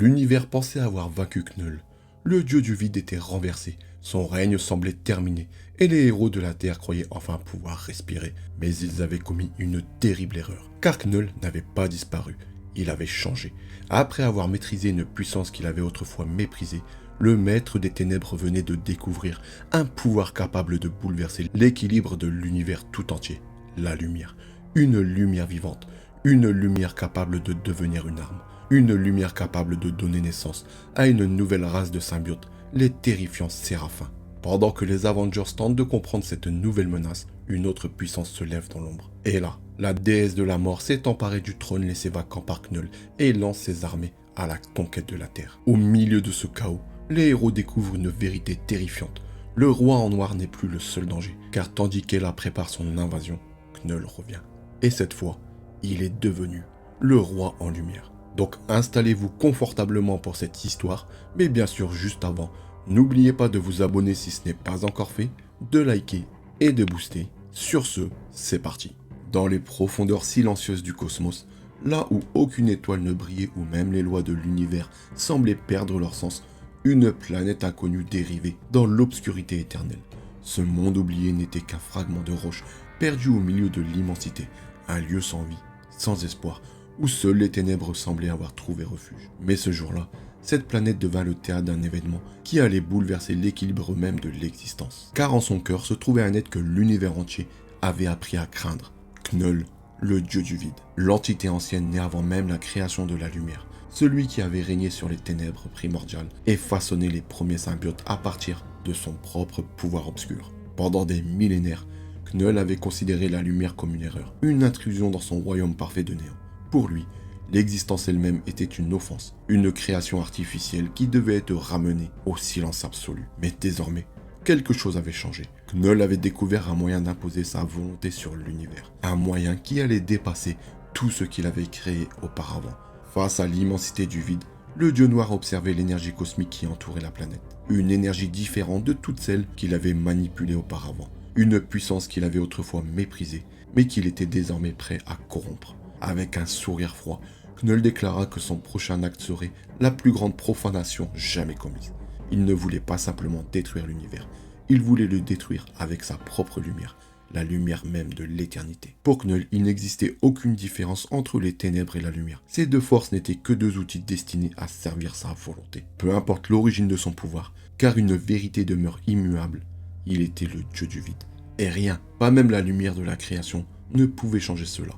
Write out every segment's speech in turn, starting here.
L'univers pensait avoir vaincu Knull. Le dieu du vide était renversé, son règne semblait terminé, et les héros de la Terre croyaient enfin pouvoir respirer. Mais ils avaient commis une terrible erreur, car Knull n'avait pas disparu, il avait changé. Après avoir maîtrisé une puissance qu'il avait autrefois méprisée, le maître des ténèbres venait de découvrir un pouvoir capable de bouleverser l'équilibre de l'univers tout entier, la lumière. Une lumière vivante, une lumière capable de devenir une arme. Une lumière capable de donner naissance à une nouvelle race de symbiotes, les terrifiants séraphins. Pendant que les Avengers tentent de comprendre cette nouvelle menace, une autre puissance se lève dans l'ombre. Et là, la déesse de la mort s'est emparée du trône laissé vacant par Knull et lance ses armées à la conquête de la Terre. Au milieu de ce chaos, les héros découvrent une vérité terrifiante. Le roi en noir n'est plus le seul danger, car tandis qu'Ella prépare son invasion, Knull revient. Et cette fois, il est devenu le roi en lumière. Donc installez-vous confortablement pour cette histoire, mais bien sûr juste avant, n'oubliez pas de vous abonner si ce n'est pas encore fait, de liker et de booster. Sur ce, c'est parti. Dans les profondeurs silencieuses du cosmos, là où aucune étoile ne brillait ou même les lois de l'univers semblaient perdre leur sens, une planète inconnue dérivait dans l'obscurité éternelle. Ce monde oublié n'était qu'un fragment de roche perdu au milieu de l'immensité, un lieu sans vie, sans espoir, où seules les ténèbres semblaient avoir trouvé refuge. Mais ce jour-là, cette planète devint le théâtre d'un événement qui allait bouleverser l'équilibre même de l'existence. Car en son cœur se trouvait un être que l'univers entier avait appris à craindre, Knull, le dieu du vide. L'entité ancienne née avant même la création de la lumière, celui qui avait régné sur les ténèbres primordiales et façonné les premiers symbiotes à partir de son propre pouvoir obscur. Pendant des millénaires, Knull avait considéré la lumière comme une erreur, une intrusion dans son royaume parfait de néant. Pour lui, l'existence elle-même était une offense, une création artificielle qui devait être ramenée au silence absolu. Mais désormais, quelque chose avait changé. Knull avait découvert un moyen d'imposer sa volonté sur l'univers, un moyen qui allait dépasser tout ce qu'il avait créé auparavant. Face à l'immensité du vide, le dieu noir observait l'énergie cosmique qui entourait la planète, une énergie différente de toutes celles qu'il avait manipulées auparavant, une puissance qu'il avait autrefois méprisée, mais qu'il était désormais prêt à corrompre. Avec un sourire froid, Knull déclara que son prochain acte serait la plus grande profanation jamais commise. Il ne voulait pas simplement détruire l'univers, il voulait le détruire avec sa propre lumière, la lumière même de l'éternité. Pour Knull, il n'existait aucune différence entre les ténèbres et la lumière. Ces deux forces n'étaient que deux outils destinés à servir sa volonté. Peu importe l'origine de son pouvoir, car une vérité demeure immuable, il était le dieu du vide. Et rien, pas même la lumière de la création, ne pouvait changer cela.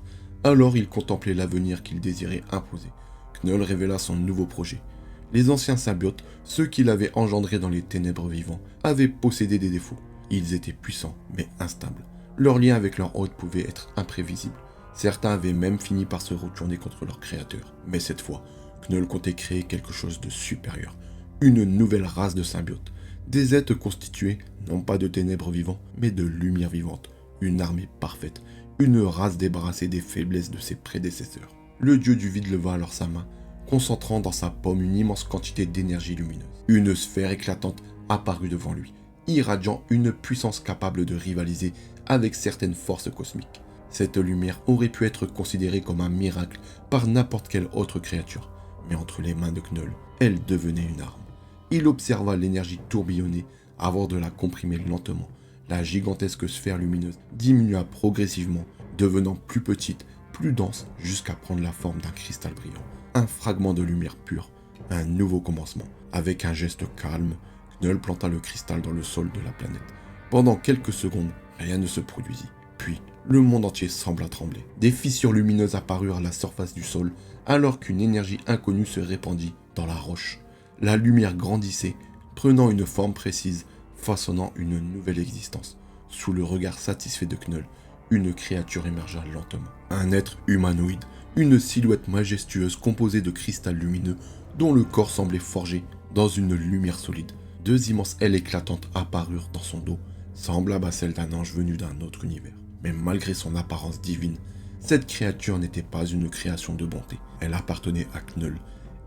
Alors il contemplait l'avenir qu'il désirait imposer. Knull révéla son nouveau projet. Les anciens symbiotes, ceux qu'il avait engendrés dans les ténèbres vivants, avaient possédé des défauts. Ils étaient puissants, mais instables. Leur lien avec leur hôte pouvait être imprévisible. Certains avaient même fini par se retourner contre leur créateur. Mais cette fois, Knull comptait créer quelque chose de supérieur. Une nouvelle race de symbiotes. Des êtres constitués, non pas de ténèbres vivants, mais de lumière vivante. Une armée parfaite. Une race débarrassée des faiblesses de ses prédécesseurs. Le dieu du vide leva alors sa main, concentrant dans sa paume une immense quantité d'énergie lumineuse. Une sphère éclatante apparut devant lui, irradiant une puissance capable de rivaliser avec certaines forces cosmiques. Cette lumière aurait pu être considérée comme un miracle par n'importe quelle autre créature, mais entre les mains de Knull, elle devenait une arme. Il observa l'énergie tourbillonner avant de la comprimer lentement. La gigantesque sphère lumineuse diminua progressivement, devenant plus petite, plus dense, jusqu'à prendre la forme d'un cristal brillant. Un fragment de lumière pure, un nouveau commencement. Avec un geste calme, Knull planta le cristal dans le sol de la planète. Pendant quelques secondes, rien ne se produisit. Puis, le monde entier sembla trembler. Des fissures lumineuses apparurent à la surface du sol, alors qu'une énergie inconnue se répandit dans la roche. La lumière grandissait, prenant une forme précise, façonnant une nouvelle existence. Sous le regard satisfait de Knull, une créature émergea lentement. Un être humanoïde, une silhouette majestueuse composée de cristal lumineux dont le corps semblait forgé dans une lumière solide. Deux immenses ailes éclatantes apparurent dans son dos, semblables à celles d'un ange venu d'un autre univers. Mais malgré son apparence divine, cette créature n'était pas une création de bonté. Elle appartenait à Knull.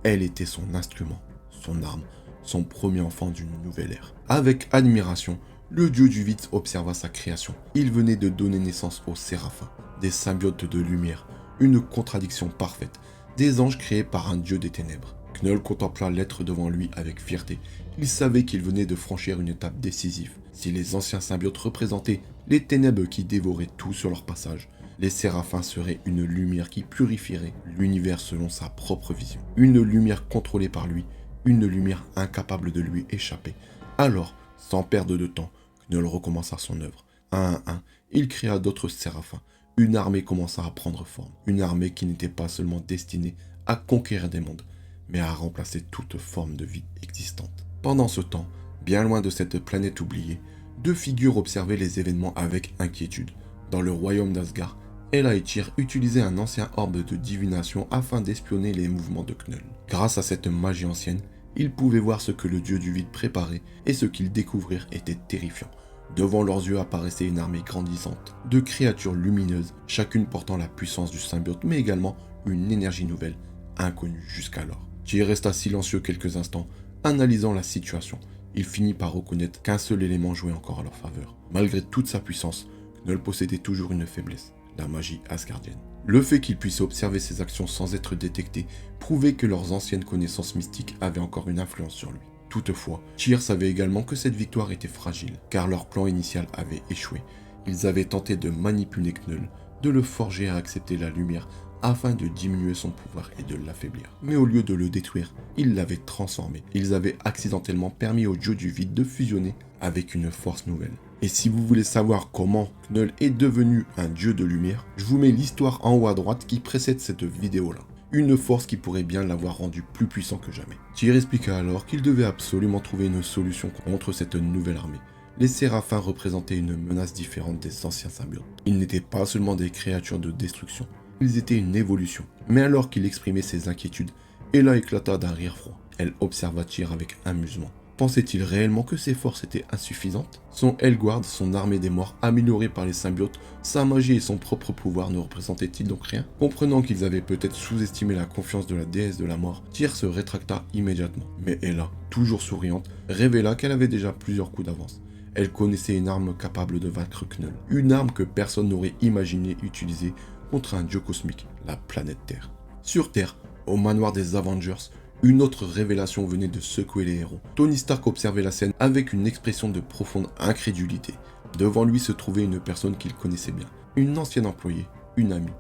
Elle était son instrument, son arme, son premier enfant d'une nouvelle ère. Avec admiration, le dieu du vide observa sa création. Il venait de donner naissance aux séraphins, des symbiotes de lumière, une contradiction parfaite, des anges créés par un dieu des ténèbres. Knull contempla l'être devant lui avec fierté. Il savait qu'il venait de franchir une étape décisive. Si les anciens symbiotes représentaient les ténèbres qui dévoraient tout sur leur passage, les séraphins seraient une lumière qui purifierait l'univers selon sa propre vision. Une lumière contrôlée par lui, une lumière incapable de lui échapper. Alors, sans perdre de temps, Knull recommença son œuvre. Un à un, il créa d'autres séraphins. Une armée commença à prendre forme. Une armée qui n'était pas seulement destinée à conquérir des mondes, mais à remplacer toute forme de vie existante. Pendant ce temps, bien loin de cette planète oubliée, deux figures observaient les événements avec inquiétude. Dans le royaume d'Asgard, Hela et Tyr utilisaient un ancien orbe de divination afin d'espionner les mouvements de Knull. Grâce à cette magie ancienne, ils pouvaient voir ce que le dieu du vide préparait et ce qu'ils découvrirent était terrifiant. Devant leurs yeux apparaissait une armée grandissante de créatures lumineuses, chacune portant la puissance du symbiote mais également une énergie nouvelle, inconnue jusqu'alors. Tyr resta silencieux quelques instants, analysant la situation. Il finit par reconnaître qu'un seul élément jouait encore à leur faveur. Malgré toute sa puissance, Knull possédait toujours une faiblesse, la magie asgardienne. Le fait qu'ils puissent observer ses actions sans être détectés prouvait que leurs anciennes connaissances mystiques avaient encore une influence sur lui. Toutefois, Tyr savait également que cette victoire était fragile, car leur plan initial avait échoué. Ils avaient tenté de manipuler Knull, de le forger à accepter la lumière afin de diminuer son pouvoir et de l'affaiblir. Mais au lieu de le détruire, ils l'avaient transformé. Ils avaient accidentellement permis au dieu du vide de fusionner avec une force nouvelle. Et si vous voulez savoir comment Knull est devenu un dieu de lumière, je vous mets l'histoire en haut à droite qui précède cette vidéo-là. Une force qui pourrait bien l'avoir rendu plus puissant que jamais. Tyr expliqua alors qu'il devait absolument trouver une solution contre cette nouvelle armée. Les séraphins représentaient une menace différente des anciens symbiotes. Ils n'étaient pas seulement des créatures de destruction, ils étaient une évolution. Mais alors qu'il exprimait ses inquiétudes, Hela éclata d'un rire froid. Elle observa Tyr avec amusement. Pensait-il réellement que ses forces étaient insuffisantes? Son Helguard, son armée des morts améliorée par les symbiotes, sa magie et son propre pouvoir ne représentaient-ils donc rien? Comprenant qu'ils avaient peut-être sous-estimé la confiance de la déesse de la mort, Tyr se rétracta immédiatement. Mais Hela, toujours souriante, révéla qu'elle avait déjà plusieurs coups d'avance. Elle connaissait une arme capable de vaincre Knull. Une arme que personne n'aurait imaginé utiliser contre un dieu cosmique, la planète Terre. Sur Terre, au manoir des Avengers, une autre révélation venait de secouer les héros. Tony Stark observait la scène avec une expression de profonde incrédulité. Devant lui se trouvait une personne qu'il connaissait bien. Une ancienne employée, une amie,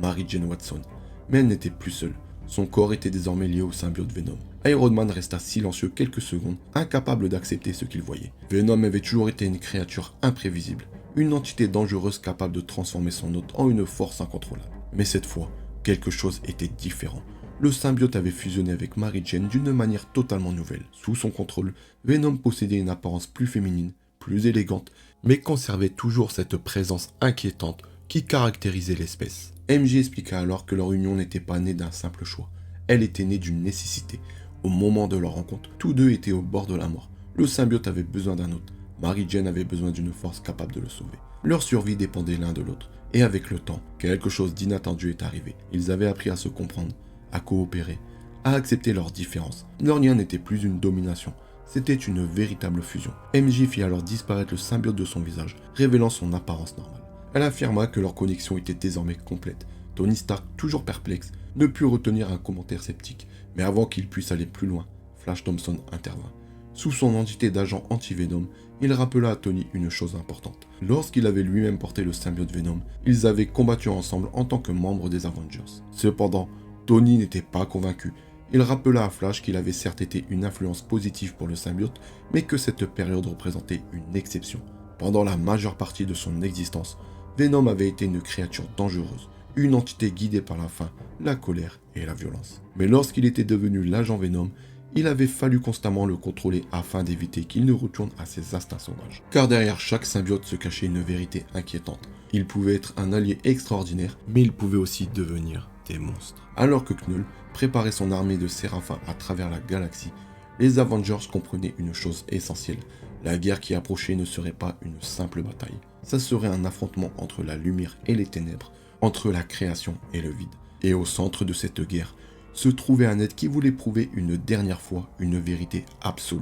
Mary Jane Watson. Mais elle n'était plus seule. Son corps était désormais lié au symbiote Venom. Iron Man resta silencieux quelques secondes, incapable d'accepter ce qu'il voyait. Venom avait toujours été une créature imprévisible, une entité dangereuse capable de transformer son hôte en une force incontrôlable. Mais cette fois, quelque chose était différent. Le symbiote avait fusionné avec Mary Jane d'une manière totalement nouvelle. Sous son contrôle, Venom possédait une apparence plus féminine, plus élégante, mais conservait toujours cette présence inquiétante qui caractérisait l'espèce. MJ expliqua alors que leur union n'était pas née d'un simple choix. Elle était née d'une nécessité. Au moment de leur rencontre, tous deux étaient au bord de la mort. Le symbiote avait besoin d'un autre. Mary Jane avait besoin d'une force capable de le sauver. Leur survie dépendait l'un de l'autre. Et avec le temps, quelque chose d'inattendu est arrivé. Ils avaient appris à se comprendre, à coopérer, à accepter leurs différences. Leur lien n'était plus une domination, c'était une véritable fusion. MJ fit alors disparaître le symbiote de son visage, révélant son apparence normale. Elle affirma que leur connexion était désormais complète. Tony Stark, toujours perplexe, ne put retenir un commentaire sceptique, mais avant qu'il puisse aller plus loin, Flash Thompson intervint. Sous son entité d'agent anti-Venom, il rappela à Tony une chose importante. Lorsqu'il avait lui-même porté le symbiote Venom, ils avaient combattu ensemble en tant que membres des Avengers. Cependant, Tony n'était pas convaincu. Il rappela à Flash qu'il avait certes été une influence positive pour le symbiote, mais que cette période représentait une exception. Pendant la majeure partie de son existence, Venom avait été une créature dangereuse, une entité guidée par la faim, la colère et la violence. Mais lorsqu'il était devenu l'agent Venom, il avait fallu constamment le contrôler afin d'éviter qu'il ne retourne à ses instincts sauvages. Car derrière chaque symbiote se cachait une vérité inquiétante. Il pouvait être un allié extraordinaire, mais il pouvait aussi devenir des monstres. Alors que Knull préparait son armée de séraphins à travers la galaxie, les Avengers comprenaient une chose essentielle. La guerre qui approchait ne serait pas une simple bataille. Ça serait un affrontement entre la lumière et les ténèbres, entre la création et le vide. Et au centre de cette guerre, se trouvait un être qui voulait prouver une dernière fois une vérité absolue.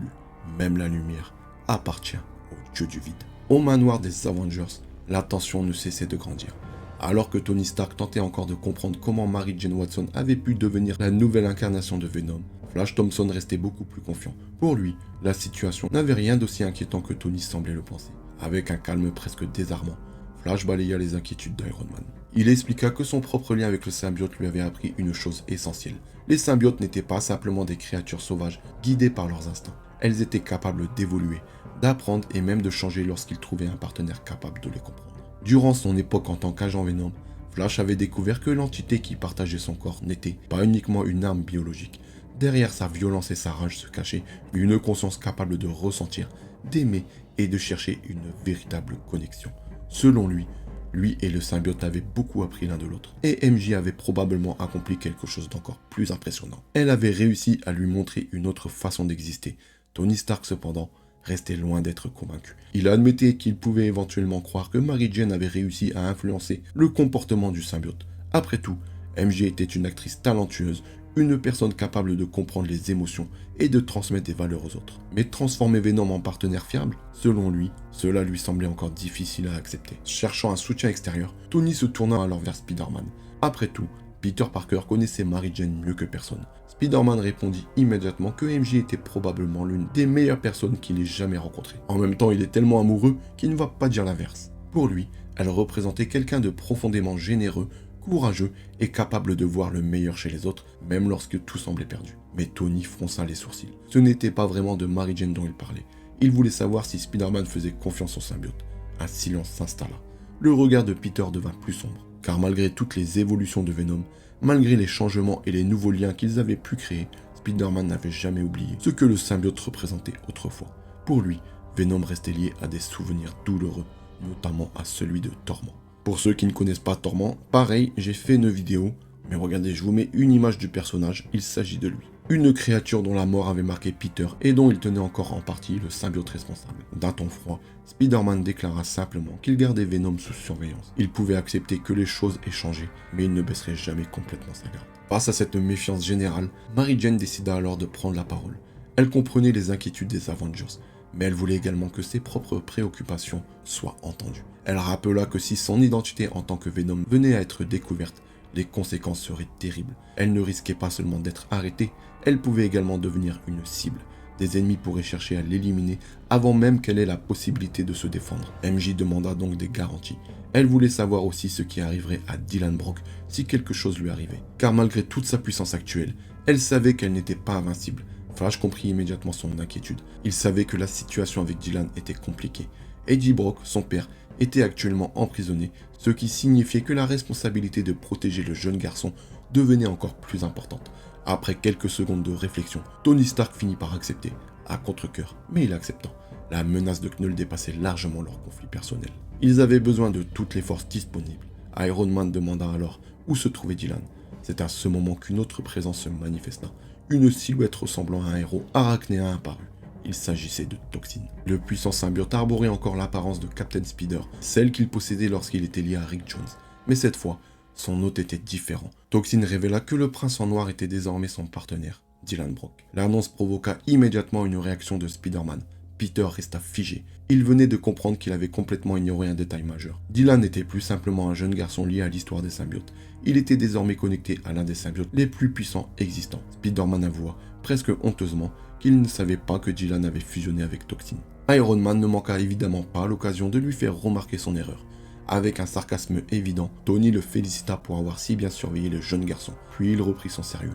Même la lumière appartient au dieu du vide. Au manoir des Avengers, la tension ne cessait de grandir. Alors que Tony Stark tentait encore de comprendre comment Mary Jane Watson avait pu devenir la nouvelle incarnation de Venom, Flash Thompson restait beaucoup plus confiant. Pour lui, la situation n'avait rien d'aussi inquiétant que Tony semblait le penser. Avec un calme presque désarmant, Flash balaya les inquiétudes d'Iron Man. Il expliqua que son propre lien avec le symbiote lui avait appris une chose essentielle. Les symbiotes n'étaient pas simplement des créatures sauvages guidées par leurs instincts. Elles étaient capables d'évoluer, d'apprendre et même de changer lorsqu'ils trouvaient un partenaire capable de les comprendre. Durant son époque en tant qu'agent Venom, Flash avait découvert que l'entité qui partageait son corps n'était pas uniquement une arme biologique. Derrière sa violence et sa rage se cachait une conscience capable de ressentir, d'aimer et de chercher une véritable connexion. Selon lui et le symbiote avaient beaucoup appris l'un de l'autre, et MJ avait probablement accompli quelque chose d'encore plus impressionnant. Elle avait réussi à lui montrer une autre façon d'exister. Tony Stark cependant restait loin d'être convaincu. Il admettait qu'il pouvait éventuellement croire que Mary Jane avait réussi à influencer le comportement du symbiote. Après tout, MJ était une actrice talentueuse, une personne capable de comprendre les émotions et de transmettre des valeurs aux autres. Mais transformer Venom en partenaire fiable, selon lui, cela lui semblait encore difficile à accepter. Cherchant un soutien extérieur, Tony se tourna alors vers Spider-Man. Après tout, Peter Parker connaissait Mary Jane mieux que personne. Spider-Man répondit immédiatement que MJ était probablement l'une des meilleures personnes qu'il ait jamais rencontrées. En même temps, il est tellement amoureux qu'il ne va pas dire l'inverse. Pour lui, elle représentait quelqu'un de profondément généreux, courageux et capable de voir le meilleur chez les autres, même lorsque tout semblait perdu. Mais Tony fronça les sourcils. Ce n'était pas vraiment de Mary Jane dont il parlait. Il voulait savoir si Spider-Man faisait confiance au symbiote. Un silence s'installa. Le regard de Peter devint plus sombre, car malgré toutes les évolutions de Venom, malgré les changements et les nouveaux liens qu'ils avaient pu créer, Spider-Man n'avait jamais oublié ce que le symbiote représentait autrefois. Pour lui, Venom restait lié à des souvenirs douloureux, notamment à celui de Torment. Pour ceux qui ne connaissent pas Torment, pareil, j'ai fait une vidéo, mais regardez, je vous mets une image du personnage, il s'agit de lui. Une créature dont la mort avait marqué Peter et dont il tenait encore en partie le symbiote responsable. D'un ton froid, Spider-Man déclara simplement qu'il gardait Venom sous surveillance. Il pouvait accepter que les choses aient changé, mais il ne baisserait jamais complètement sa garde. Face à cette méfiance générale, Mary Jane décida alors de prendre la parole. Elle comprenait les inquiétudes des Avengers, mais elle voulait également que ses propres préoccupations soient entendues. Elle rappela que si son identité en tant que Venom venait à être découverte, les conséquences seraient terribles. Elle ne risquait pas seulement d'être arrêtée, elle pouvait également devenir une cible. Des ennemis pourraient chercher à l'éliminer avant même qu'elle ait la possibilité de se défendre. MJ demanda donc des garanties. Elle voulait savoir aussi ce qui arriverait à Dylan Brock si quelque chose lui arrivait. Car malgré toute sa puissance actuelle, elle savait qu'elle n'était pas invincible. Flash comprit immédiatement son inquiétude. Il savait que la situation avec Dylan était compliquée. Eddie Brock, son père, était actuellement emprisonné, ce qui signifiait que la responsabilité de protéger le jeune garçon devenait encore plus importante. Après quelques secondes de réflexion, Tony Stark finit par accepter, à contre-cœur, mais il acceptant. La menace de Knull dépassait largement leur conflit personnel. Ils avaient besoin de toutes les forces disponibles. Iron Man demanda alors où se trouvait Dylan. C'est à ce moment qu'une autre présence se manifesta. Une silhouette ressemblant à un héros arachnéen apparut. Il s'agissait de Toxin. Le puissant symbiote arborait encore l'apparence de Captain Spider, celle qu'il possédait lorsqu'il était lié à Rick Jones. Mais cette fois, son hôte était différent. Toxin révéla que le prince en noir était désormais son partenaire, Dylan Brock. L'annonce provoqua immédiatement une réaction de Spider-Man. Peter resta figé. Il venait de comprendre qu'il avait complètement ignoré un détail majeur. Dylan n'était plus simplement un jeune garçon lié à l'histoire des symbiotes. Il était désormais connecté à l'un des symbiotes les plus puissants existants. Spider-Man avoua, presque honteusement, qu'il ne savait pas que Dylan avait fusionné avec Toxin. Iron Man ne manqua évidemment pas l'occasion de lui faire remarquer son erreur. Avec un sarcasme évident, Tony le félicita pour avoir si bien surveillé le jeune garçon. Puis il reprit son sérieux.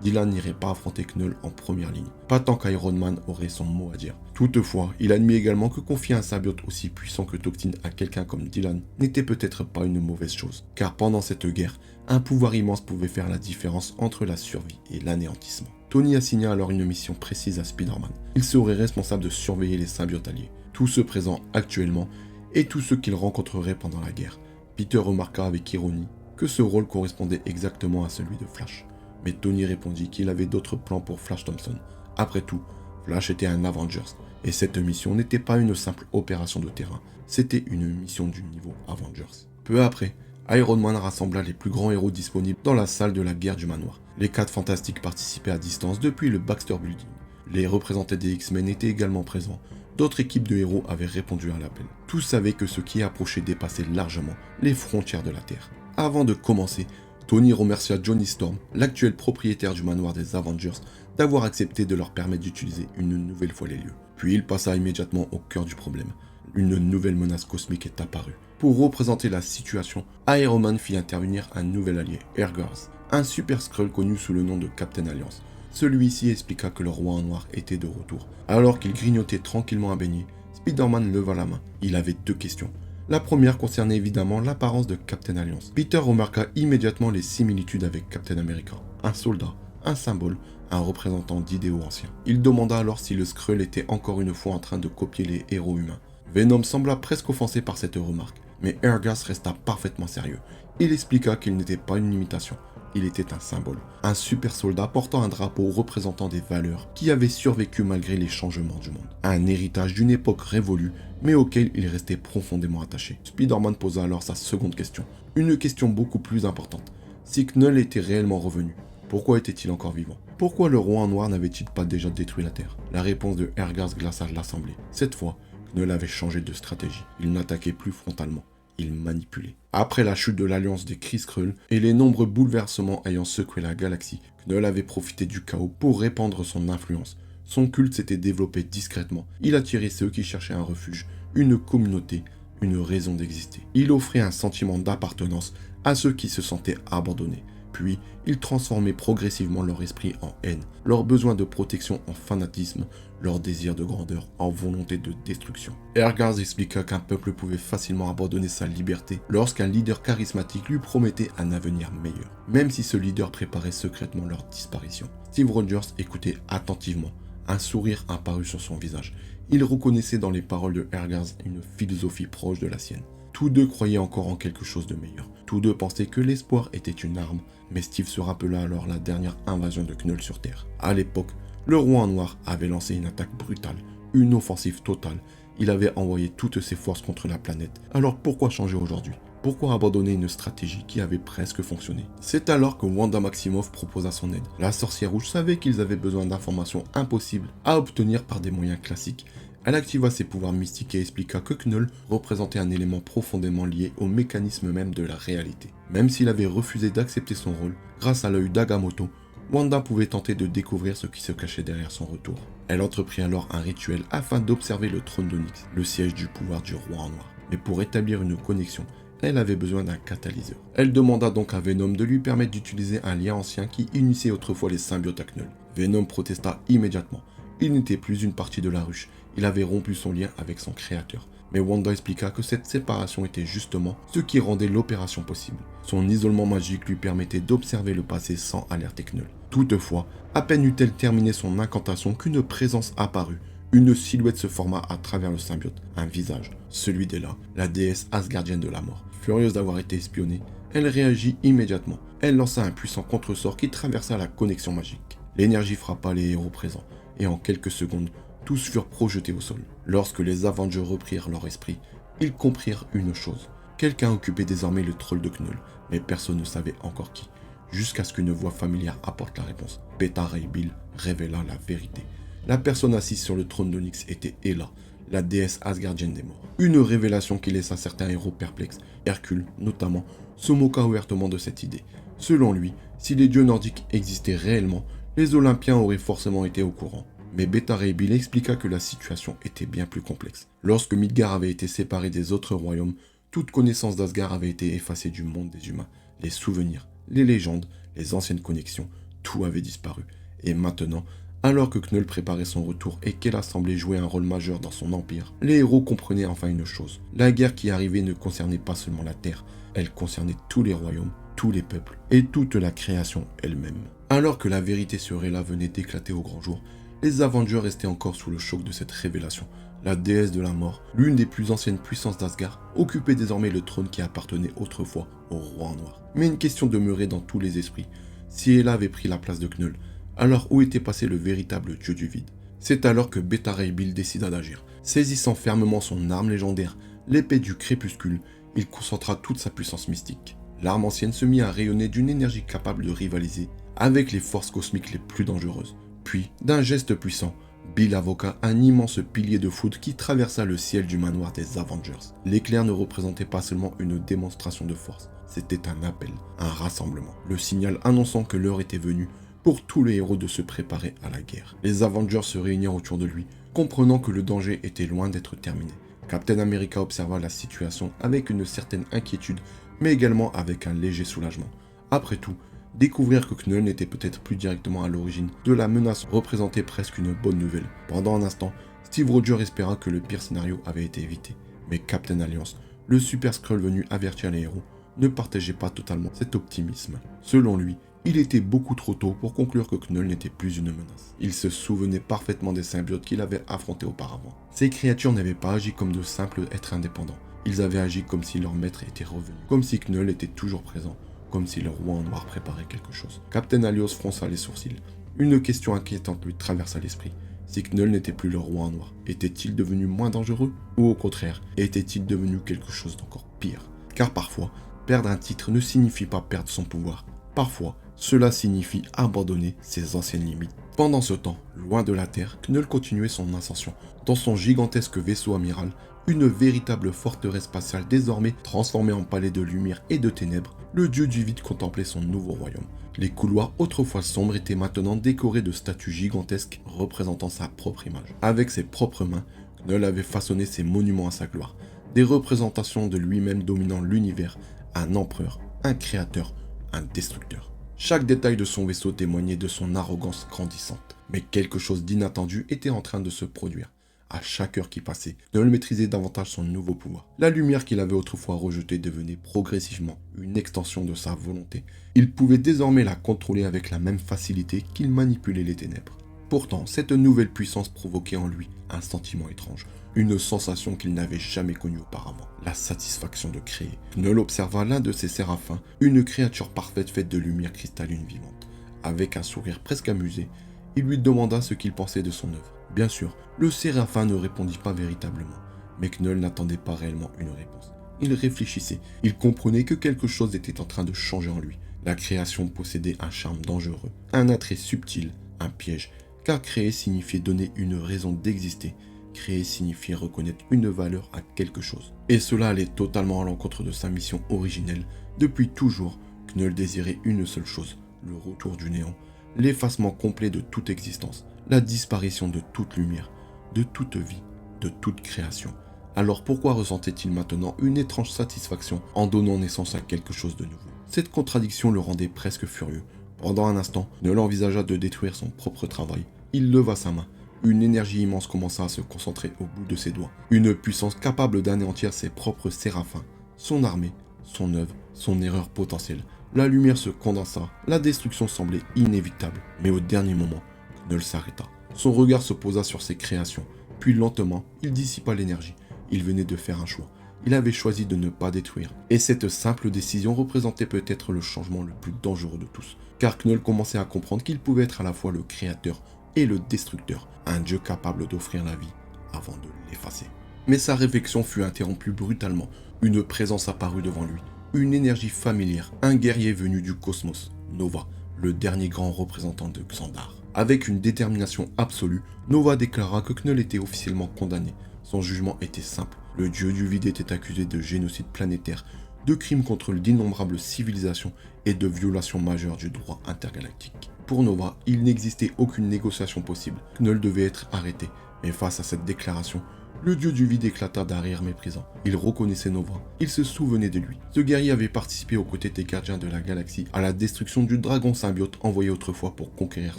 Dylan n'irait pas affronter Knull en première ligne, pas tant qu'Iron Man aurait son mot à dire. Toutefois, il admit également que confier un symbiote aussi puissant que Toxin à quelqu'un comme Dylan n'était peut-être pas une mauvaise chose, car pendant cette guerre, un pouvoir immense pouvait faire la différence entre la survie et l'anéantissement. Tony assigna alors une mission précise à Spider-Man. Il serait responsable de surveiller les symbiotes alliés, tous ceux présents actuellement et tous ceux qu'il rencontrerait pendant la guerre. Peter remarqua avec ironie que ce rôle correspondait exactement à celui de Flash. Mais Tony répondit qu'il avait d'autres plans pour Flash Thompson. Après tout, Flash était un Avengers, et cette mission n'était pas une simple opération de terrain, c'était une mission du niveau Avengers. Peu après, Iron Man rassembla les plus grands héros disponibles dans la salle de la guerre du manoir. Les 4 fantastiques participaient à distance depuis le Baxter Building. Les représentants des X-Men étaient également présents, D'autres équipes de héros avaient répondu à l'appel. Tous savaient que ce qui approchait dépassait largement les frontières de la Terre. Avant de commencer, Tony remercia Johnny Storm, l'actuel propriétaire du manoir des Avengers, d'avoir accepté de leur permettre d'utiliser une nouvelle fois les lieux. Puis il passa immédiatement au cœur du problème. Une nouvelle menace cosmique est apparue. Pour représenter la situation, Iron Man fit intervenir un nouvel allié, Ergars, un super Skrull connu sous le nom de Captain Alliance. Celui-ci expliqua que le roi en noir était de retour. Alors qu'il grignotait tranquillement un beignet, Spider-Man leva la main. Il avait deux questions. La première concernait évidemment l'apparence de Captain Alliance. Peter remarqua immédiatement les similitudes avec Captain America. Un soldat, un symbole, un représentant d'idéaux anciens. Il demanda alors si le Skrull était encore une fois en train de copier les héros humains. Venom sembla presque offensé par cette remarque, mais Ergas resta parfaitement sérieux. Il expliqua qu'il n'était pas une imitation, il était un symbole. Un super soldat portant un drapeau représentant des valeurs qui avaient survécu malgré les changements du monde. Un héritage d'une époque révolue, mais auquel il restait profondément attaché. Spider-Man posa alors sa seconde question. Une question beaucoup plus importante. Si Knull était réellement revenu, pourquoi était-il encore vivant? Pourquoi le roi en noir n'avait-il pas déjà détruit la Terre? La réponse de Ergas glaça l'assemblée. Cette fois, Knull avait changé de stratégie. Il n'attaquait plus frontalement. Il manipulait. Après la chute de l'alliance des Kree-Skrull et les nombreux bouleversements ayant secoué la galaxie, Knull avait profité du chaos pour répandre son influence. Son culte s'était développé discrètement. Il attirait ceux qui cherchaient un refuge, une communauté, une raison d'exister. Il offrait un sentiment d'appartenance à ceux qui se sentaient abandonnés. Puis, il transformait progressivement leur esprit en haine, leur besoin de protection en fanatisme, leur désir de grandeur en volonté de destruction. Ergas expliqua qu'un peuple pouvait facilement abandonner sa liberté lorsqu'un leader charismatique lui promettait un avenir meilleur, même si ce leader préparait secrètement leur disparition. Steve Rogers écoutait attentivement, un sourire apparut sur son visage. Il reconnaissait dans les paroles de Ergas une philosophie proche de la sienne. Tous deux croyaient encore en quelque chose de meilleur. Tous deux pensaient que l'espoir était une arme, mais Steve se rappela alors la dernière invasion de Knull sur Terre. À l'époque, le roi en noir avait lancé une attaque brutale, une offensive totale. Il avait envoyé toutes ses forces contre la planète. Alors pourquoi changer aujourd'hui? Pourquoi abandonner une stratégie qui avait presque fonctionné? C'est alors que Wanda Maximoff proposa son aide. La sorcière rouge savait qu'ils avaient besoin d'informations impossibles à obtenir par des moyens classiques. Elle activa ses pouvoirs mystiques et expliqua que Knull représentait un élément profondément lié au mécanisme même de la réalité. Même s'il avait refusé d'accepter son rôle, grâce à l'œil d'Agamotto, Wanda pouvait tenter de découvrir ce qui se cachait derrière son retour. Elle entreprit alors un rituel afin d'observer le trône d'Onyx, le siège du pouvoir du roi en noir. Mais pour établir une connexion, elle avait besoin d'un catalyseur. Elle demanda donc à Venom de lui permettre d'utiliser un lien ancien qui unissait autrefois les symbiotes à Knull. Venom protesta immédiatement. Il n'était plus une partie de la ruche, il avait rompu son lien avec son créateur. Mais Wanda expliqua que cette séparation était justement ce qui rendait l'opération possible. Son isolement magique lui permettait d'observer le passé sans alerter Knull. Toutefois, à peine eut-elle terminé son incantation qu'une présence apparut. Une silhouette se forma à travers le symbiote, un visage, celui d'Hela, la déesse asgardienne de la mort. Furieuse d'avoir été espionnée, elle réagit immédiatement. Elle lança un puissant contresort qui traversa la connexion magique. L'énergie frappa les héros présents, et en quelques secondes, tous furent projetés au sol. Lorsque les Avengers reprirent leur esprit, ils comprirent une chose. Quelqu'un occupait désormais le trône de Knull, mais personne ne savait encore qui. Jusqu'à ce qu'une voix familière apporte la réponse. Beta Ray Bill révéla la vérité. La personne assise sur le trône d'Onyx était Hela, la déesse asgardienne des morts. Une révélation qui laissa certains héros perplexes. Hercule, notamment, se moqua ouvertement de cette idée. Selon lui, si les dieux nordiques existaient réellement, les Olympiens auraient forcément été au courant. Mais Beta Ray Bill expliqua que la situation était bien plus complexe. Lorsque Midgard avait été séparé des autres royaumes, toute connaissance d'Asgard avait été effacée du monde des humains. Les souvenirs, les légendes, les anciennes connexions, tout avait disparu. Et maintenant, alors que Knull préparait son retour et qu'Hela semblait jouer un rôle majeur dans son empire, les héros comprenaient enfin une chose. La guerre qui arrivait ne concernait pas seulement la Terre, elle concernait tous les royaumes, tous les peuples et toute la création elle-même. Alors que la vérité sur Hela venait d'éclater au grand jour, les Avengers restaient encore sous le choc de cette révélation. La déesse de la mort, l'une des plus anciennes puissances d'Asgard, occupait désormais le trône qui appartenait autrefois au roi en noir. Mais une question demeurait dans tous les esprits. Si Hela avait pris la place de Knull, alors où était passé le véritable dieu du vide? C'est alors que Beta Ray Bill décida d'agir. Saisissant fermement son arme légendaire, l'épée du crépuscule, il concentra toute sa puissance mystique. L'arme ancienne se mit à rayonner d'une énergie capable de rivaliser avec les forces cosmiques les plus dangereuses. Puis, d'un geste puissant, Bill invoqua un immense pilier de foudre qui traversa le ciel du manoir des Avengers. L'éclair ne représentait pas seulement une démonstration de force, c'était un appel, un rassemblement. Le signal annonçant que l'heure était venue pour tous les héros de se préparer à la guerre. Les Avengers se réunirent autour de lui, comprenant que le danger était loin d'être terminé. Captain America observa la situation avec une certaine inquiétude, mais également avec un léger soulagement. Après tout, découvrir que Knull n'était peut-être plus directement à l'origine de la menace représentait presque une bonne nouvelle. Pendant un instant, Steve Rogers espéra que le pire scénario avait été évité. Mais Captain Alliance, le Super Skrull venu avertir les héros, ne partageait pas totalement cet optimisme. Selon lui, il était beaucoup trop tôt pour conclure que Knull n'était plus une menace. Il se souvenait parfaitement des symbiotes qu'il avait affrontés auparavant. Ces créatures n'avaient pas agi comme de simples êtres indépendants. Ils avaient agi comme si leur maître était revenu, comme si Knull était toujours présent, comme si le roi en noir préparait quelque chose. Captain Alliance fronça les sourcils. Une question inquiétante lui traversa l'esprit. Si Knull n'était plus le roi en noir, était-il devenu moins dangereux? Ou au contraire, était-il devenu quelque chose d'encore pire? Car parfois, perdre un titre ne signifie pas perdre son pouvoir. Parfois, cela signifie abandonner ses anciennes limites. Pendant ce temps, loin de la Terre, Knull continuait son ascension. Dans son gigantesque vaisseau amiral, une véritable forteresse spatiale désormais transformée en palais de lumière et de ténèbres, le dieu du vide contemplait son nouveau royaume. Les couloirs autrefois sombres étaient maintenant décorés de statues gigantesques représentant sa propre image. Avec ses propres mains, Knull avait façonné ces monuments à sa gloire, des représentations de lui-même dominant l'univers, un empereur, un créateur, un destructeur. Chaque détail de son vaisseau témoignait de son arrogance grandissante. Mais quelque chose d'inattendu était en train de se produire. À chaque heure qui passait, Knull maîtrisait davantage son nouveau pouvoir. La lumière qu'il avait autrefois rejetée devenait progressivement une extension de sa volonté. Il pouvait désormais la contrôler avec la même facilité qu'il manipulait les ténèbres. Pourtant, cette nouvelle puissance provoquait en lui un sentiment étrange, une sensation qu'il n'avait jamais connue auparavant, la satisfaction de créer. Knull observa l'un de ses séraphins, une créature parfaite faite de lumière cristalline vivante. Avec un sourire presque amusé, il lui demanda ce qu'il pensait de son œuvre. Bien sûr, le séraphin ne répondit pas véritablement, mais Knull n'attendait pas réellement une réponse. Il réfléchissait, il comprenait que quelque chose était en train de changer en lui. La création possédait un charme dangereux, un attrait subtil, un piège, car créer signifiait donner une raison d'exister. Créer signifiait reconnaître une valeur à quelque chose. Et cela allait totalement à l'encontre de sa mission originelle. Depuis toujours, Knull désirait une seule chose, le retour du néant, l'effacement complet de toute existence, la disparition de toute lumière, de toute vie, de toute création. Alors pourquoi ressentait-il maintenant une étrange satisfaction en donnant naissance à quelque chose de nouveau? Cette contradiction le rendait presque furieux. Pendant un instant, Knull envisagea de détruire son propre travail. Il leva sa main. Une énergie immense commença à se concentrer au bout de ses doigts. Une puissance capable d'anéantir ses propres séraphins, son armée, son œuvre, son erreur potentielle. La lumière se condensa, la destruction semblait inévitable. Mais au dernier moment, Knull s'arrêta. Son regard se posa sur ses créations, puis lentement, il dissipa l'énergie. Il venait de faire un choix. Il avait choisi de ne pas détruire. Et cette simple décision représentait peut-être le changement le plus dangereux de tous. Car Knull commençait à comprendre qu'il pouvait être à la fois le créateur et le destructeur, un dieu capable d'offrir la vie avant de l'effacer. Mais sa réflexion fut interrompue brutalement. Une présence apparut devant lui, une énergie familière, un guerrier venu du cosmos, Nova, le dernier grand représentant de Xandar. Avec une détermination absolue, Nova déclara que Knull était officiellement condamné. Son jugement était simple. Le dieu du vide était accusé de génocide planétaire, de crimes contre d'innombrables civilisations et de violations majeures du droit intergalactique. Pour Nova, il n'existait aucune négociation possible. Knull devait être arrêté. Mais face à cette déclaration, le dieu du vide éclata d'un rire méprisant. Il reconnaissait Nova. Il se souvenait de lui. Ce guerrier avait participé aux côtés des gardiens de la galaxie à la destruction du dragon symbiote envoyé autrefois pour conquérir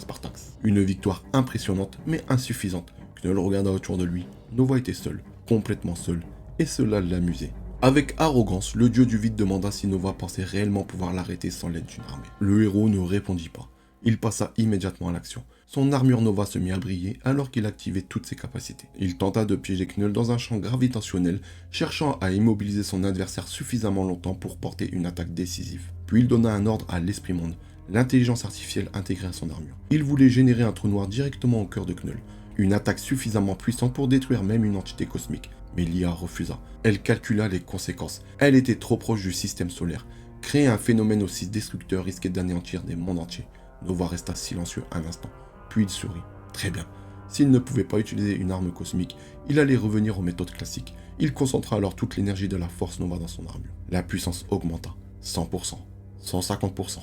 Spartax. Une victoire impressionnante mais insuffisante. Knull regarda autour de lui. Nova était seul, complètement seul, et cela l'amusait. Avec arrogance, le dieu du vide demanda si Nova pensait réellement pouvoir l'arrêter sans l'aide d'une armée. Le héros ne répondit pas. Il passa immédiatement à l'action. Son armure Nova se mit à briller alors qu'il activait toutes ses capacités. Il tenta de piéger Knull dans un champ gravitationnel, cherchant à immobiliser son adversaire suffisamment longtemps pour porter une attaque décisive. Puis il donna un ordre à l'Esprit Monde, l'intelligence artificielle intégrée à son armure. Il voulait générer un trou noir directement au cœur de Knull, une attaque suffisamment puissante pour détruire même une entité cosmique. Mais l'IA refusa. Elle calcula les conséquences. Elle était trop proche du système solaire. Créer un phénomène aussi destructeur risquait d'anéantir des mondes entiers. Nova resta silencieux un instant, puis il sourit. Très bien, S'il ne pouvait pas utiliser une arme cosmique, il allait revenir aux méthodes classiques. Il concentra alors toute l'énergie de la Force Nova dans son armure. La puissance augmenta. 100%, 150%,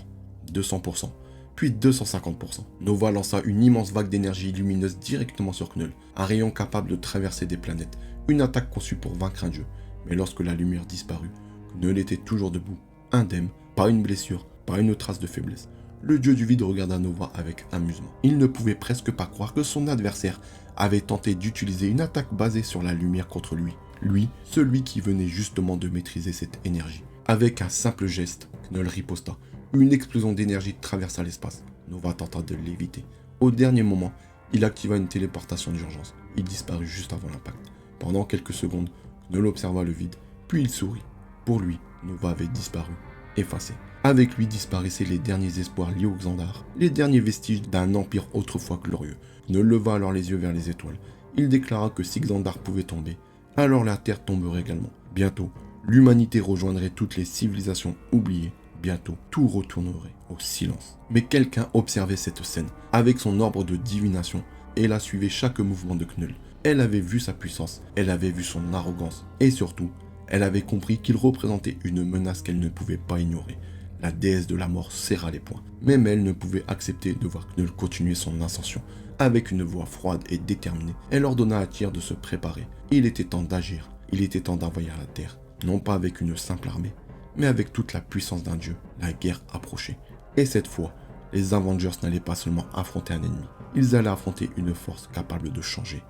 200%, puis 250%. Nova lança une immense vague d'énergie lumineuse directement sur Knull, un rayon capable de traverser des planètes, une attaque conçue pour vaincre un dieu. Mais lorsque la lumière disparut, Knull était toujours debout, indemne, pas une blessure, pas une trace de faiblesse. Le dieu du vide regarda Nova avec amusement. Il ne pouvait presque pas croire que son adversaire avait tenté d'utiliser une attaque basée sur la lumière contre lui. Lui, celui qui venait justement de maîtriser cette énergie. Avec un simple geste, Knull riposta. Une explosion d'énergie traversa l'espace. Nova tenta de l'éviter. Au dernier moment, il activa une téléportation d'urgence. Il disparut juste avant l'impact. Pendant quelques secondes, Knull observa le vide, puis il sourit. Pour lui, Nova avait disparu, effacé. Avec lui disparaissaient les derniers espoirs liés aux Xandar, les derniers vestiges d'un empire autrefois glorieux. Knull leva alors les yeux vers les étoiles. Il déclara que si Xandar pouvait tomber, alors la Terre tomberait également. Bientôt, l'humanité rejoindrait toutes les civilisations oubliées. Bientôt, tout retournerait au silence. Mais quelqu'un observait cette scène. Avec son orbe de divination, elle a suivi chaque mouvement de Knull. Elle avait vu sa puissance, elle avait vu son arrogance, et surtout, elle avait compris qu'il représentait une menace qu'elle ne pouvait pas ignorer. La déesse de la mort serra les poings. Même elle ne pouvait accepter de voir Knull continuer son ascension. Avec une voix froide et déterminée, elle ordonna à Tyr de se préparer. Il était temps d'agir, il était temps d'envahir la Terre. Non pas avec une simple armée, mais avec toute la puissance d'un dieu. La guerre approchait. Et cette fois, les Avengers n'allaient pas seulement affronter un ennemi, ils allaient affronter une force capable de changer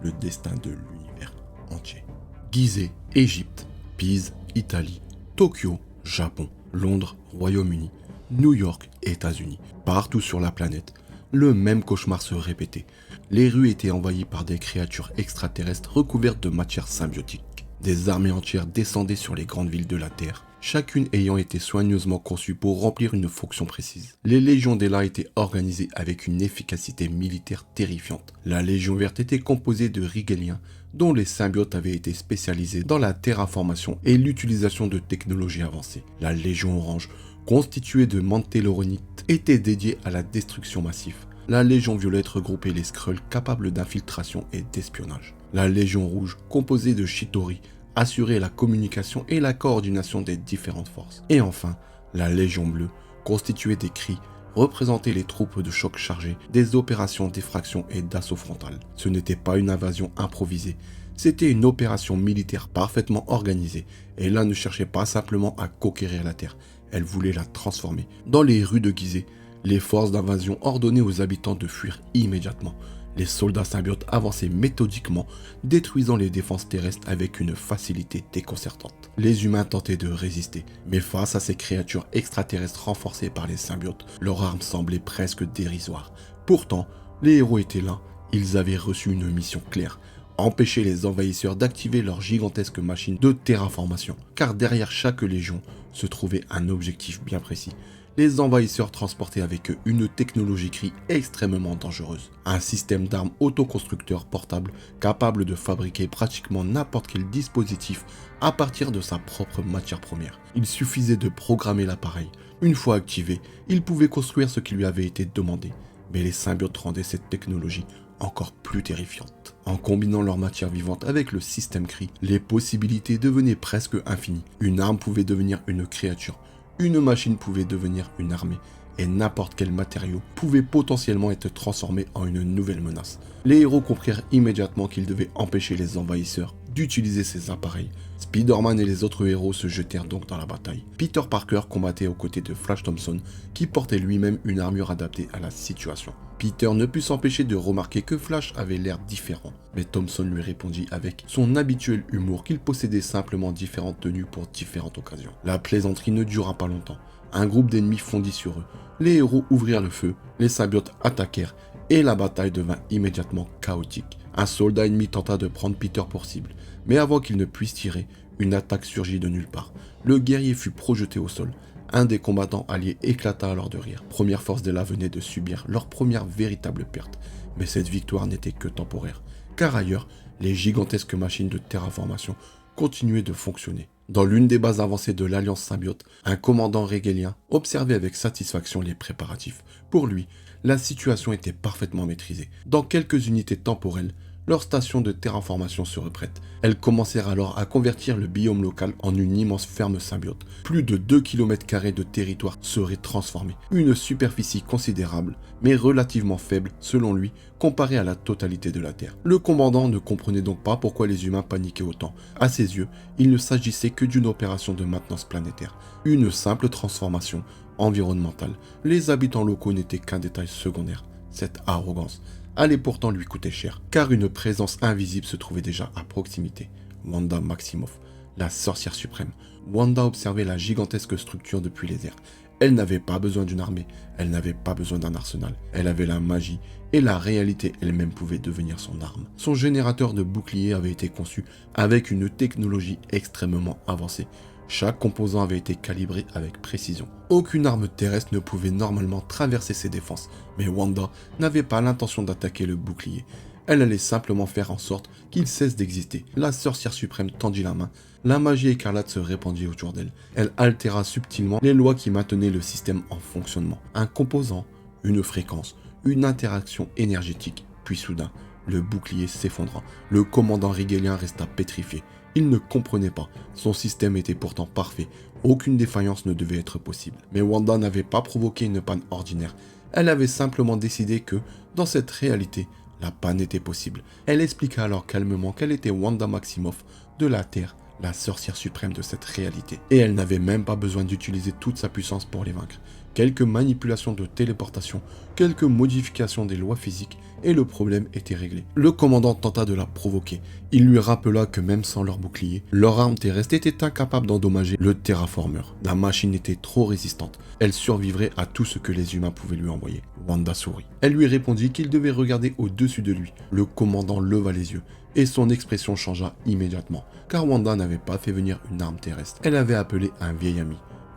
le destin de l'univers entier. Gizeh, Égypte, Pise, Italie, Tokyo, Japon, Londres, Royaume-Uni, New York, États-Unis. Partout sur la planète, le même cauchemar se répétait. Les rues étaient envahies par des créatures extraterrestres recouvertes de matière symbiotique. Des armées entières descendaient sur les grandes villes de la Terre, chacune ayant été soigneusement conçue pour remplir une fonction précise. Les légions d'Ela étaient organisées avec une efficacité militaire terrifiante. La Légion verte était composée de Rigeliens, dont les symbiotes avaient été spécialisés dans la terraformation et l'utilisation de technologies avancées. La Légion orange, constituée de Mantelloronites, était dédiée à la destruction massive. La Légion violette regroupait les Skrulls capables d'infiltration et d'espionnage. La Légion rouge, composée de Chitauri, assurait la communication et la coordination des différentes forces. Et enfin, la Légion bleue, constituée des Kree, représentait les troupes de choc chargées, des opérations d'effraction et d'assaut frontal. Ce n'était pas une invasion improvisée, c'était une opération militaire parfaitement organisée, et là ne cherchait pas simplement à conquérir la Terre, elle voulait la transformer. Dans les rues de Gizeh, les forces d'invasion ordonnaient aux habitants de fuir immédiatement. Les soldats symbiotes avançaient méthodiquement, détruisant les défenses terrestres avec une facilité déconcertante. Les humains tentaient de résister, mais face à ces créatures extraterrestres renforcées par les symbiotes, leurs armes semblaient presque dérisoires. Pourtant, les héros étaient là, ils avaient reçu une mission claire: empêcher les envahisseurs d'activer leur gigantesque machine de terraformation, car derrière chaque légion se trouvait un objectif bien précis. Les envahisseurs transportaient avec eux une technologie Kree extrêmement dangereuse. Un système d'armes autoconstructeur portable capable de fabriquer pratiquement n'importe quel dispositif à partir de sa propre matière première. Il suffisait de programmer l'appareil. Une fois activé, il pouvait construire ce qui lui avait été demandé. Mais les symbiotes rendaient cette technologie encore plus terrifiante. En combinant leur matière vivante avec le système Kree, les possibilités devenaient presque infinies. Une arme pouvait devenir une créature. Une machine pouvait devenir une armée, et n'importe quel matériau pouvait potentiellement être transformé en une nouvelle menace. Les héros comprirent immédiatement qu'ils devaient empêcher les envahisseurs d'utiliser ces appareils. Spider-Man et les autres héros se jetèrent donc dans la bataille. Peter Parker combattait aux côtés de Flash Thompson, qui portait lui-même une armure adaptée à la situation. Peter ne put s'empêcher de remarquer que Flash avait l'air différent, mais Thompson lui répondit avec son habituel humour qu'il possédait simplement différentes tenues pour différentes occasions. La plaisanterie ne dura pas longtemps. Un groupe d'ennemis fondit sur eux. Les héros ouvrirent le feu, les symbiotes attaquèrent, et la bataille devint immédiatement chaotique. Un soldat ennemi tenta de prendre Peter pour cible, mais avant qu'il ne puisse tirer, une attaque surgit de nulle part. Le guerrier fut projeté au sol. Un des combattants alliés éclata alors de rire. Première Force d'Ela venait de subir leur première véritable perte, mais cette victoire n'était que temporaire, car ailleurs, les gigantesques machines de terraformation continuaient de fonctionner. Dans l'une des bases avancées de l'Alliance Symbiote, un commandant régelien observait avec satisfaction les préparatifs. Pour lui, la situation était parfaitement maîtrisée. Dans quelques unités temporelles, leur station de terraformation serait prête. Elles commencèrent alors à convertir le biome local en une immense ferme symbiote. Plus de 2 km² de territoire serait transformé. Une superficie considérable, mais relativement faible selon lui, comparée à la totalité de la Terre. Le commandant ne comprenait donc pas pourquoi les humains paniquaient autant. À ses yeux, il ne s'agissait que d'une opération de maintenance planétaire. Une simple transformation environnementale. Les habitants locaux n'étaient qu'un détail secondaire. Cette arrogance allait pourtant lui coûter cher, car une présence invisible se trouvait déjà à proximité. Wanda Maximoff, la sorcière suprême. Wanda observait la gigantesque structure depuis les airs. Elle n'avait pas besoin d'une armée, elle n'avait pas besoin d'un arsenal. Elle avait la magie, et la réalité elle-même pouvait devenir son arme. Son générateur de boucliers avait été conçu avec une technologie extrêmement avancée. Chaque composant avait été calibré avec précision. Aucune arme terrestre ne pouvait normalement traverser ses défenses, mais Wanda n'avait pas l'intention d'attaquer le bouclier. Elle allait simplement faire en sorte qu'il cesse d'exister. La sorcière suprême tendit la main. La magie écarlate se répandit autour d'elle. Elle altéra subtilement les lois qui maintenaient le système en fonctionnement. Un composant, une fréquence, une interaction énergétique, puis soudain, le bouclier s'effondra. Le commandant rigelien resta pétrifié. Il ne comprenait pas. Son système était pourtant parfait. Aucune défaillance ne devait être possible. Mais Wanda n'avait pas provoqué une panne ordinaire. Elle avait simplement décidé que, dans cette réalité, la panne était possible. Elle expliqua alors calmement qu'elle était Wanda Maximoff de la Terre, la sorcière suprême de cette réalité. Et elle n'avait même pas besoin d'utiliser toute sa puissance pour les vaincre. Quelques manipulations de téléportation, quelques modifications des lois physiques, et le problème était réglé. Le commandant tenta de la provoquer. Il lui rappela que même sans leur bouclier, leur arme terrestre était incapable d'endommager le terraformeur. La machine était trop résistante. Elle survivrait à tout ce que les humains pouvaient lui envoyer. Wanda sourit. Elle lui répondit qu'il devait regarder au-dessus de lui. Le commandant leva les yeux, et son expression changea immédiatement, car Wanda n'avait pas fait venir une arme terrestre. Elle avait appelé un vieil ami.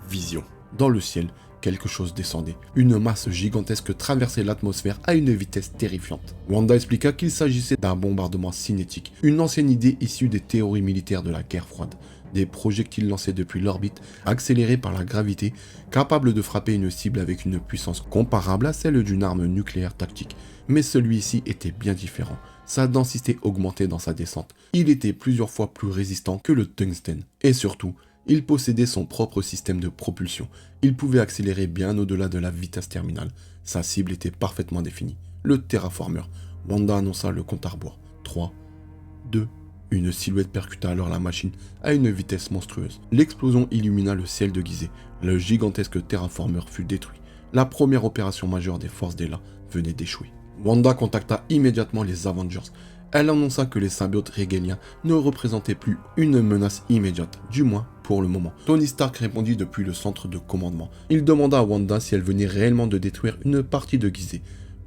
Vision. Dans le ciel, quelque chose descendait. Une masse gigantesque traversait l'atmosphère à une vitesse terrifiante. Wanda expliqua qu'il s'agissait d'un bombardement cinétique, une ancienne idée issue des théories militaires de la guerre froide. Des projectiles lancés depuis l'orbite, accélérés par la gravité, capables de frapper une cible avec une puissance comparable à celle d'une arme nucléaire tactique. Mais celui-ci était bien différent. Sa densité augmentait dans sa descente. Il était plusieurs fois plus résistant que le tungstène. Et surtout, il possédait son propre système de propulsion. Il pouvait accélérer bien au-delà de la vitesse terminale. Sa cible était parfaitement définie. Le terraformeur. Wanda annonça le compte à rebours. 3, 2, une silhouette percuta alors la machine à une vitesse monstrueuse. L'explosion illumina le ciel de Gizeh. Le gigantesque terraformeur fut détruit. La première opération majeure des forces d'Ela venait d'échouer. Wanda contacta immédiatement les Avengers. Elle annonça que les symbiotes régaliens ne représentaient plus une menace immédiate, du moins pour le moment. Tony Stark répondit depuis le centre de commandement. Il demanda à Wanda si elle venait réellement de détruire une partie de Gizeh.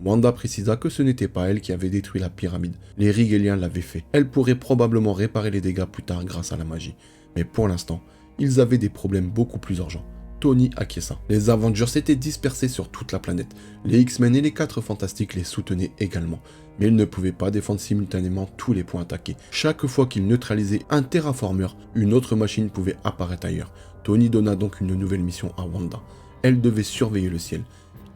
Wanda précisa que ce n'était pas elle qui avait détruit la pyramide. Les Rigeliens l'avaient fait. Elle pourrait probablement réparer les dégâts plus tard grâce à la magie. Mais pour l'instant, ils avaient des problèmes beaucoup plus urgents. Tony acquiesça. Les Avengers s'étaient dispersés sur toute la planète. Les X-Men et les 4 Fantastiques les soutenaient également. Mais ils ne pouvaient pas défendre simultanément tous les points attaqués. Chaque fois qu'ils neutralisaient un terraformeur, une autre machine pouvait apparaître ailleurs. Tony donna donc une nouvelle mission à Wanda. Elle devait surveiller le ciel.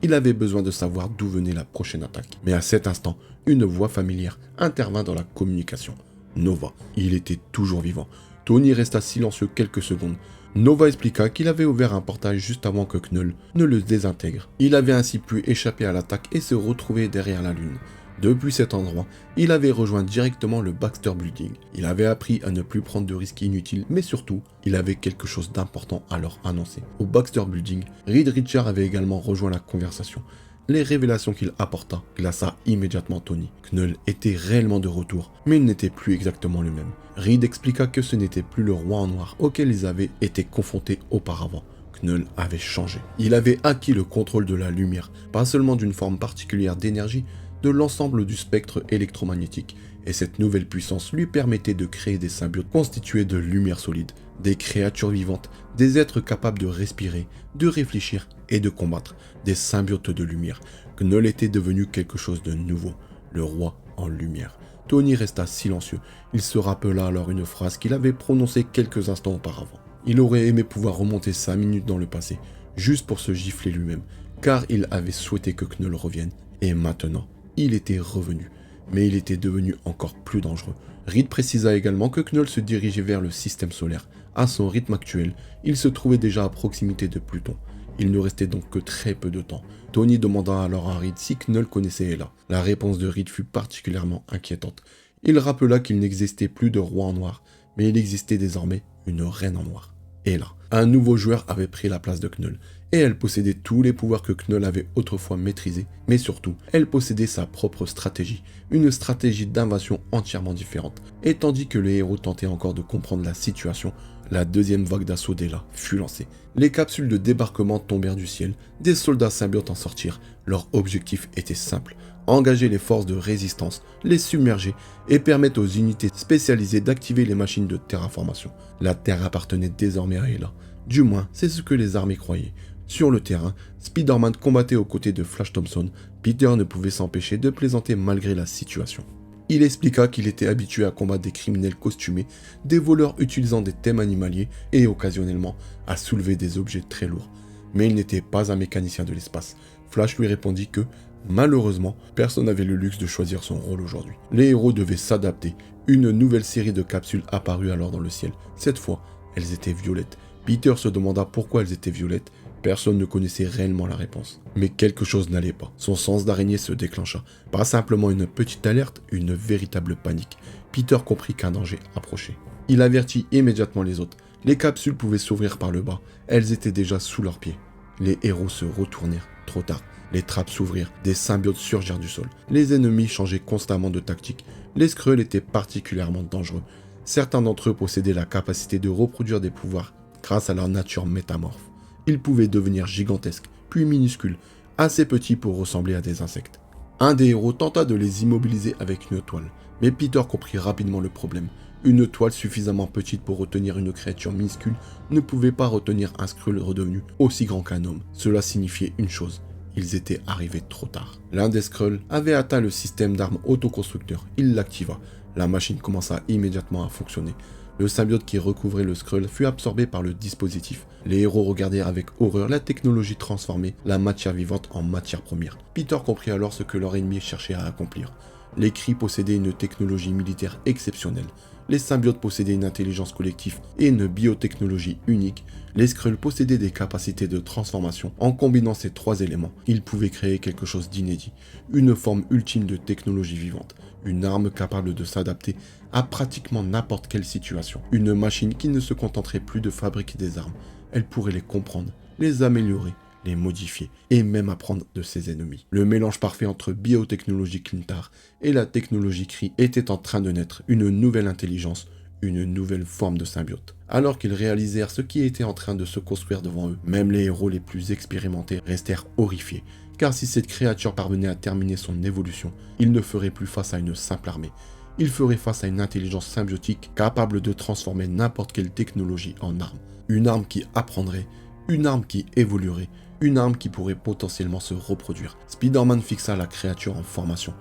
Il avait besoin de savoir d'où venait la prochaine attaque. Mais à cet instant, une voix familière intervint dans la communication. Nova. Il était toujours vivant. Tony resta silencieux quelques secondes. Nova expliqua qu'il avait ouvert un portail juste avant que Knull ne le désintègre. Il avait ainsi pu échapper à l'attaque et se retrouver derrière la Lune. Depuis cet endroit, il avait rejoint directement le Baxter Building. Il avait appris à ne plus prendre de risques inutiles, mais surtout, il avait quelque chose d'important à leur annoncer. Au Baxter Building, Reed Richards avait également rejoint la conversation. Les révélations qu'il apporta glaça immédiatement Tony. Knull était réellement de retour, mais il n'était plus exactement le même. Reed expliqua que ce n'était plus le roi en noir auquel ils avaient été confrontés auparavant. Knull avait changé. Il avait acquis le contrôle de la lumière, pas seulement d'une forme particulière d'énergie, de l'ensemble du spectre électromagnétique. Et cette nouvelle puissance lui permettait de créer des symbiotes constitués de lumière solide, des créatures vivantes, des êtres capables de respirer, de réfléchir et de combattre, des symbiotes de lumière. Knull était devenu quelque chose de nouveau, le roi en lumière. Tony resta silencieux. Il se rappela alors une phrase qu'il avait prononcée quelques instants auparavant. Il aurait aimé pouvoir remonter 5 minutes dans le passé, juste pour se gifler lui-même. car il avait souhaité que Knull revienne, et maintenant, il était revenu. Mais il était devenu encore plus dangereux. Reed précisa également que Knull se dirigeait vers le système solaire. À son rythme actuel, il se trouvait déjà à proximité de Pluton. Il ne restait donc que très peu de temps. Tony demanda alors à Reed si Knull connaissait Ella. La réponse de Reed fut particulièrement inquiétante. Il rappela qu'il n'existait plus de roi en noir, mais il existait désormais une reine en noir. Ella. Un nouveau joueur avait pris la place de Knull, et elle possédait tous les pouvoirs que Knull avait autrefois maîtrisés, mais surtout, elle possédait sa propre stratégie, une stratégie d'invasion entièrement différente. Et tandis que les héros tentaient encore de comprendre la situation, la deuxième vague d'assaut d'Ella fut lancée. Les capsules de débarquement tombèrent du ciel, des soldats symbiotes en sortirent. Leur objectif était simple, engager les forces de résistance, les submerger et permettre aux unités spécialisées d'activer les machines de terraformation. La Terre appartenait désormais à Ella. Du moins, c'est ce que les armées croyaient. Sur le terrain, Spider-Man combattait aux côtés de Flash Thompson. Peter ne pouvait s'empêcher de plaisanter malgré la situation. Il expliqua qu'il était habitué à combattre des criminels costumés, des voleurs utilisant des thèmes animaliers et occasionnellement à soulever des objets très lourds. Mais il n'était pas un mécanicien de l'espace. Flash lui répondit que, malheureusement, personne n'avait le luxe de choisir son rôle aujourd'hui. Les héros devaient s'adapter. Une nouvelle série de capsules apparut alors dans le ciel. Cette fois, elles étaient violettes. Peter se demanda pourquoi elles étaient violettes. Personne ne connaissait réellement la réponse. Mais quelque chose n'allait pas. Son sens d'araignée se déclencha. Pas simplement une petite alerte, une véritable panique. Peter comprit qu'un danger approchait. Il avertit immédiatement les autres. Les capsules pouvaient s'ouvrir par le bas. Elles étaient déjà sous leurs pieds. Les héros se retournèrent. Trop tard. Les trappes s'ouvrirent. Des symbiotes surgirent du sol. Les ennemis changeaient constamment de tactique. Les Skrulls étaient particulièrement dangereux. Certains d'entre eux possédaient la capacité de reproduire des pouvoirs grâce à leur nature métamorphe. Ils pouvaient devenir gigantesques, puis minuscules, assez petits pour ressembler à des insectes. Un des héros tenta de les immobiliser avec une toile, mais Peter comprit rapidement le problème. Une toile suffisamment petite pour retenir une créature minuscule ne pouvait pas retenir un Skrull redevenu aussi grand qu'un homme. Cela signifiait une chose. Ils étaient arrivés trop tard. L'un des Skrulls avait atteint le système d'armes autoconstructeur. Il l'activa. La machine commença immédiatement à fonctionner. Le symbiote qui recouvrait le Skrull fut absorbé par le dispositif. Les héros regardèrent avec horreur la technologie transformer la matière vivante en matière première. Peter comprit alors ce que leur ennemi cherchait à accomplir. Les Kree possédaient une technologie militaire exceptionnelle. Les symbiotes possédaient une intelligence collective et une biotechnologie unique. Les Skrulls possédaient des capacités de transformation. En combinant ces trois éléments, ils pouvaient créer quelque chose d'inédit. Une forme ultime de technologie vivante. Une arme capable de s'adapter à pratiquement n'importe quelle situation. Une machine qui ne se contenterait plus de fabriquer des armes. Elle pourrait les comprendre, les améliorer, les modifier et même apprendre de ses ennemis. Le mélange parfait entre biotechnologie Clintar et la technologie Kree était en train de naître. Une nouvelle intelligence, une nouvelle forme de symbiote. Alors qu'ils réalisèrent ce qui était en train de se construire devant eux, même les héros les plus expérimentés restèrent horrifiés. Car si cette créature parvenait à terminer son évolution, il ne ferait plus face à une simple armée. Il ferait face à une intelligence symbiotique capable de transformer n'importe quelle technologie en arme. Une arme qui apprendrait, une arme qui évoluerait, une arme qui pourrait potentiellement se reproduire. Spider-Man fixa la créature en formation.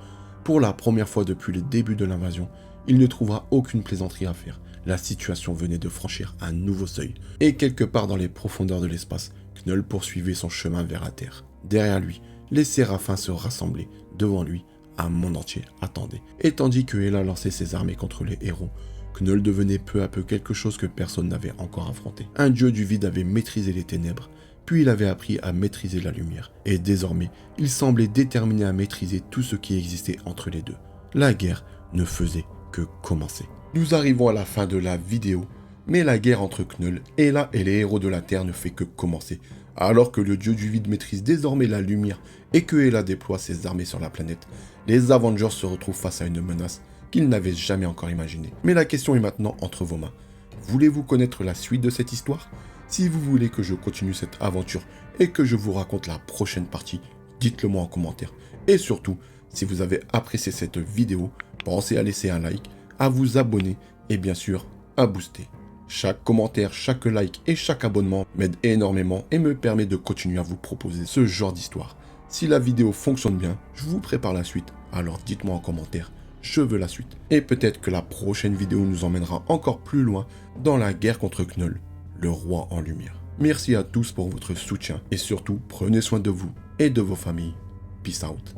Pour la première fois depuis le début de l'invasion, il ne trouva aucune plaisanterie à faire. La situation venait de franchir un nouveau seuil. Et quelque part dans les profondeurs de l'espace, Knull poursuivait son chemin vers la Terre. Derrière lui, les Séraphins se rassemblaient. Devant lui, un monde entier attendait. Et tandis que Ella lançait ses armées contre les héros, Knull devenait peu à peu quelque chose que personne n'avait encore affronté. Un dieu du vide avait maîtrisé les ténèbres, puis il avait appris à maîtriser la lumière. Et désormais, il semblait déterminé à maîtriser tout ce qui existait entre les deux. La guerre ne faisait que commencer. Nous arrivons à la fin de la vidéo, mais la guerre entre Knull, Ella et les héros de la Terre ne fait que commencer. Alors que le dieu du vide maîtrise désormais la lumière et que Ella déploie ses armées sur la planète, les Avengers se retrouvent face à une menace qu'ils n'avaient jamais encore imaginée. Mais la question est maintenant entre vos mains. Voulez-vous connaître la suite de cette histoire ? Si vous voulez que je continue cette aventure et que je vous raconte la prochaine partie, dites-le moi en commentaire. Et surtout, si vous avez apprécié cette vidéo, pensez à laisser un like, à vous abonner et bien sûr, à booster. Chaque commentaire, chaque like et chaque abonnement m'aide énormément et me permet de continuer à vous proposer ce genre d'histoire. Si la vidéo fonctionne bien, je vous prépare la suite, alors dites-moi en commentaire, je veux la suite. Et peut-être que la prochaine vidéo nous emmènera encore plus loin dans la guerre contre Knull, le roi en lumière. Merci à tous pour votre soutien et surtout, prenez soin de vous. et de vos familles. Peace out.